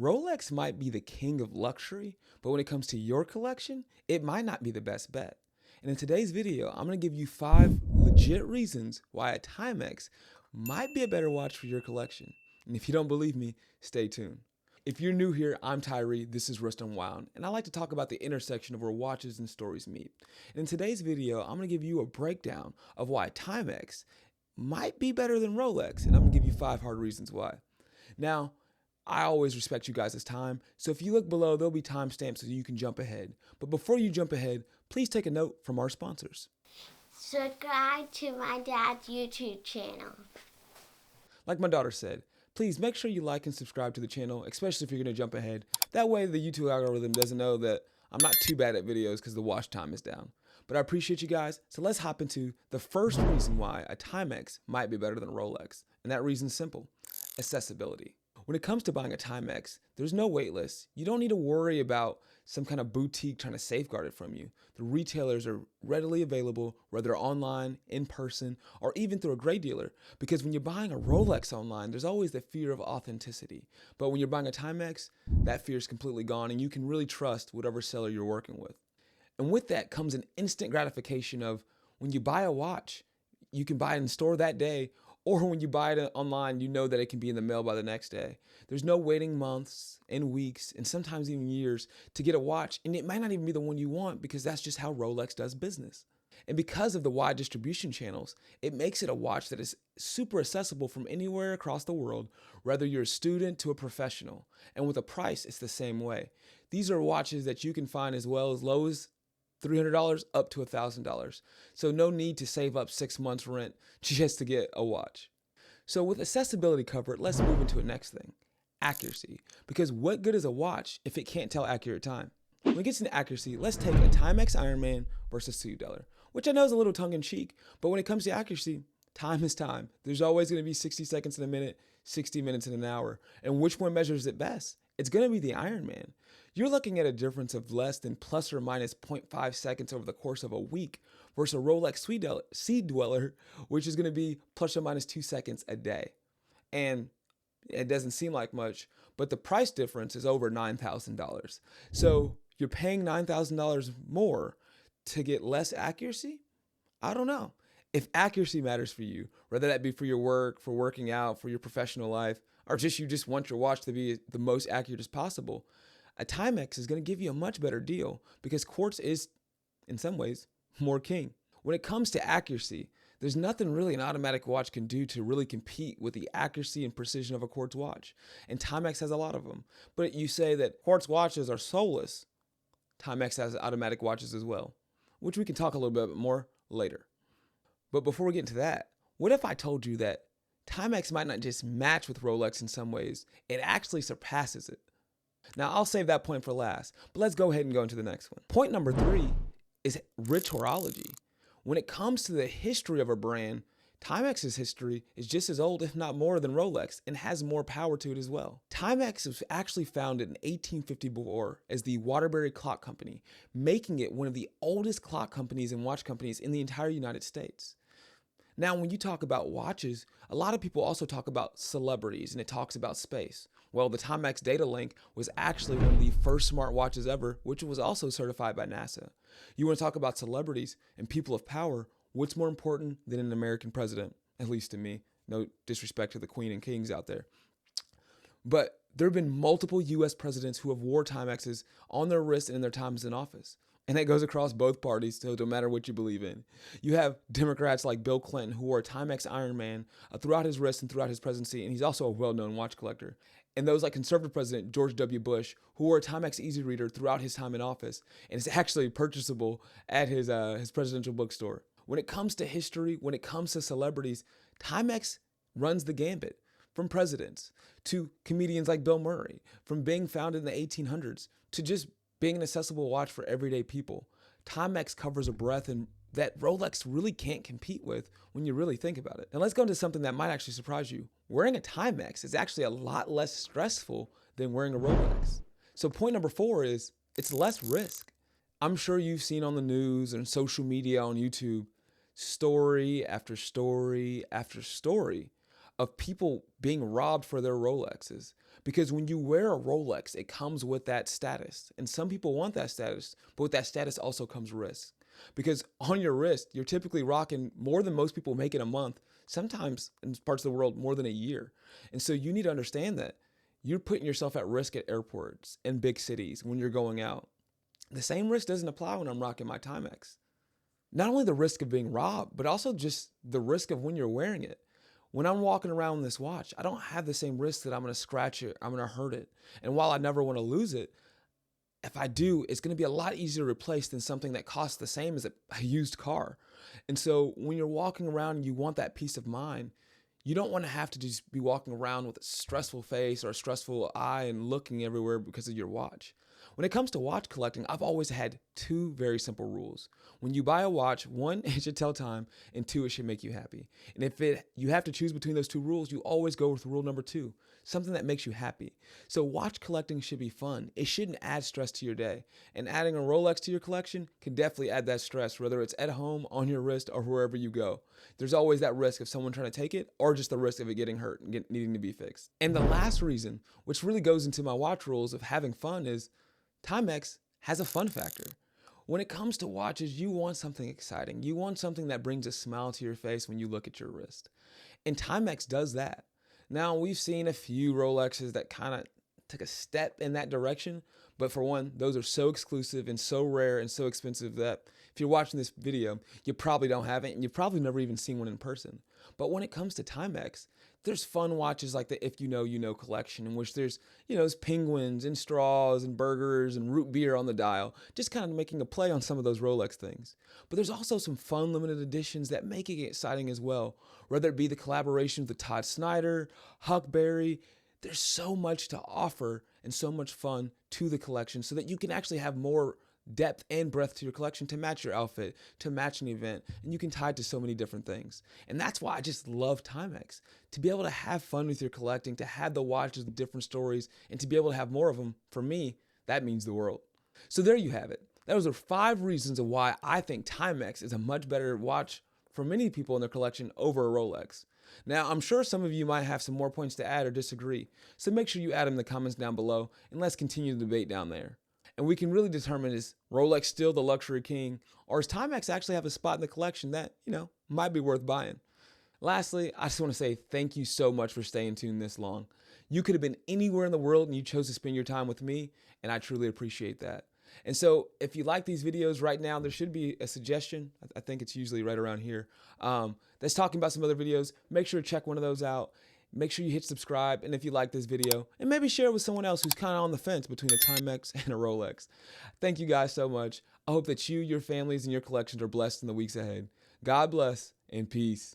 Rolex might be the king of luxury, but when it comes to your collection, it might not be the best bet. And in today's video, I'm going to give you 5 legit reasons why a Timex might be a better watch for your collection. And if you don't believe me, stay tuned. If you're new here, I'm Tyree, this is Wrist Unwound, and I like to talk about the intersection of where watches and stories meet. And in today's video, I'm going to give you a breakdown of why Timex might be better than Rolex, and I'm going to give you 5 hard reasons why. Now, I always respect you guys' time, so if you look below, there'll be timestamps so you can jump ahead. But before you jump ahead, please take a note from our sponsors. Subscribe to my dad's YouTube channel. Like my daughter said, please make sure you like and subscribe to the channel, especially if you're going to jump ahead. That way the YouTube algorithm doesn't know that I'm not too bad at videos because the watch time is down. But I appreciate you guys, so let's hop into the first reason why a Timex might be better than a Rolex. And that reason is simple: accessibility. When it comes to buying a Timex, there's no wait list. You don't need to worry about some kind of boutique trying to safeguard it from you. The retailers are readily available, whether online, in person, or even through a gray dealer. Because when you're buying a Rolex online, there's always the fear of authenticity. But when you're buying a Timex, that fear is completely gone, and you can really trust whatever seller you're working with. And with that comes an instant gratification of when you buy a watch, you can buy it in store that day, or when you buy it online, you know that it can be in the mail by the next day. There's no waiting months and weeks and sometimes even years to get a watch, and it might not even be the one you want because that's just how Rolex does business. And because of the wide distribution channels, it makes it a watch that is super accessible from anywhere across the world, whether you're a student to a professional. And with a price, it's the same way. These are watches that you can find as low as $300 up to $1,000. So no need to save up 6 months rent just to get a watch. So with accessibility covered, let's move into the next thing: accuracy. Because what good is a watch if it can't tell accurate time? When it gets into accuracy, let's take a Timex Ironman versus Sea Dweller, which I know is a little tongue in cheek, but when it comes to accuracy, time is time. There's always going to be 60 seconds in a minute, 60 minutes in an hour. And which one measures it best? It's going to be the Ironman. You're looking at a difference of less than plus or minus 0.5 seconds over the course of a week versus a Rolex Sea Dweller, which is going to be plus or minus 2 seconds a day. And it doesn't seem like much, but the price difference is over $9,000. So you're paying $9,000 more to get less accuracy? I don't know. If accuracy matters for you, whether that be for your work, for working out, for your professional life, or you just want your watch to be the most accurate as possible, a Timex is going to give you a much better deal because quartz is, in some ways, more king. When it comes to accuracy, there's nothing really an automatic watch can do to really compete with the accuracy and precision of a quartz watch. And Timex has a lot of them. But you say that quartz watches are soulless. Timex has automatic watches as well, which we can talk a little bit more later. But before we get into that, what if I told you that Timex might not just match with Rolex in some ways, it actually surpasses it? Now, I'll save that point for last, but let's go ahead and go into the next one. Point number 3 is rich horology. When it comes to the history of a brand, Timex's history is just as old, if not more, than Rolex, and has more power to it as well. Timex was actually founded in 1854 as the Waterbury Clock Company, making it one of the oldest clock companies and watch companies in the entire United States. Now, when you talk about watches, a lot of people also talk about celebrities, and it talks about space. Well, the Timex Data Link was actually one of the first smartwatches ever, which was also certified by NASA. You want to talk about celebrities and people of power, what's more important than an American president? At least to me. No disrespect to the Queen and Kings out there. But there have been multiple U.S. presidents who have wore Timexes on their wrists and in their times in office. And that goes across both parties, so no matter what you believe in. You have Democrats like Bill Clinton, who wore a Timex Ironman throughout his wrist and throughout his presidency, and he's also a well-known watch collector. And those like conservative President George W. Bush, who wore a Timex Easy Reader throughout his time in office, and it's actually purchasable at his presidential bookstore. When it comes to history, when it comes to celebrities, Timex runs the gambit. From presidents to comedians like Bill Murray, from being founded in the 1800s to just being an accessible watch for everyday people. Timex covers a breadth and that Rolex really can't compete with when you really think about it. Now let's go into something that might actually surprise you. Wearing a Timex is actually a lot less stressful than wearing a Rolex. So point number 4 is it's less risk. I'm sure you've seen on the news and social media on YouTube story after story after story of people being robbed for their Rolexes, Because when you wear a Rolex, it comes with that status. And some people want that status, but with that status also comes risk. Because on your wrist, you're typically rocking more than most people make in a month, sometimes in parts of the world, more than a year. And so you need to understand that you're putting yourself at risk at airports and big cities when you're going out. The same risk doesn't apply when I'm rocking my Timex. Not only the risk of being robbed, but also just the risk of when you're wearing it. When I'm walking around with this watch, I don't have the same risk that I'm going to scratch it, I'm going to hurt it. And while I never want to lose it, if I do, it's going to be a lot easier to replace than something that costs the same as a used car. And so when you're walking around and you want that peace of mind, you don't want to have to just be walking around with a stressful face or a stressful eye and looking everywhere because of your watch. When it comes to watch collecting, I've always had two very simple rules. When you buy a watch, one, it should tell time, and two, it should make you happy. And if you have to choose between those two rules, you always go with rule number two, something that makes you happy. So watch collecting should be fun. It shouldn't add stress to your day. And adding a Rolex to your collection can definitely add that stress, whether it's at home, on your wrist, or wherever you go. There's always that risk of someone trying to take it or just the risk of it getting hurt and needing to be fixed. And the last reason, which really goes into my watch rules of having fun, is Timex has a fun factor. When it comes to watches, you want something exciting. You want something that brings a smile to your face when you look at your wrist. And Timex does that. Now, we've seen a few Rolexes that kind of took a step in that direction. But for one, those are so exclusive and so rare and so expensive that if you're watching this video, you probably don't have it and you've probably never even seen one in person. But when it comes to Timex, there's fun watches like the If You Know, You Know collection, in which there's, there's penguins and straws and burgers and root beer on the dial, just kind of making a play on some of those Rolex things. But there's also some fun limited editions that make it exciting as well, whether it be the collaboration with Todd Snyder, Huckberry. There's so much to offer and so much fun to the collection so that you can actually have more depth and breadth to your collection to match your outfit, to match an event, and you can tie it to so many different things. And that's why I just love Timex. To be able to have fun with your collecting, to have the watches with different stories, and to be able to have more of them, for me, that means the world. So there you have it. Those are 5 reasons of why I think Timex is a much better watch for many people in their collection over a Rolex. Now, I'm sure some of you might have some more points to add or disagree, so make sure you add them in the comments down below, and let's continue the debate down there. And we can really determine, is Rolex still the luxury king, or does Timex actually have a spot in the collection that, might be worth buying? Lastly, I just want to say thank you so much for staying tuned this long. You could have been anywhere in the world and you chose to spend your time with me, and I truly appreciate that. And so if you like these videos right now, there should be a suggestion. I think it's usually right around here. That's talking about some other videos. Make sure to check one of those out. Make sure you hit subscribe, and if you like this video, and maybe share it with someone else who's kind of on the fence between a Timex and a Rolex. Thank you guys so much. I hope that you, your families, and your collections are blessed in the weeks ahead. God bless, and peace.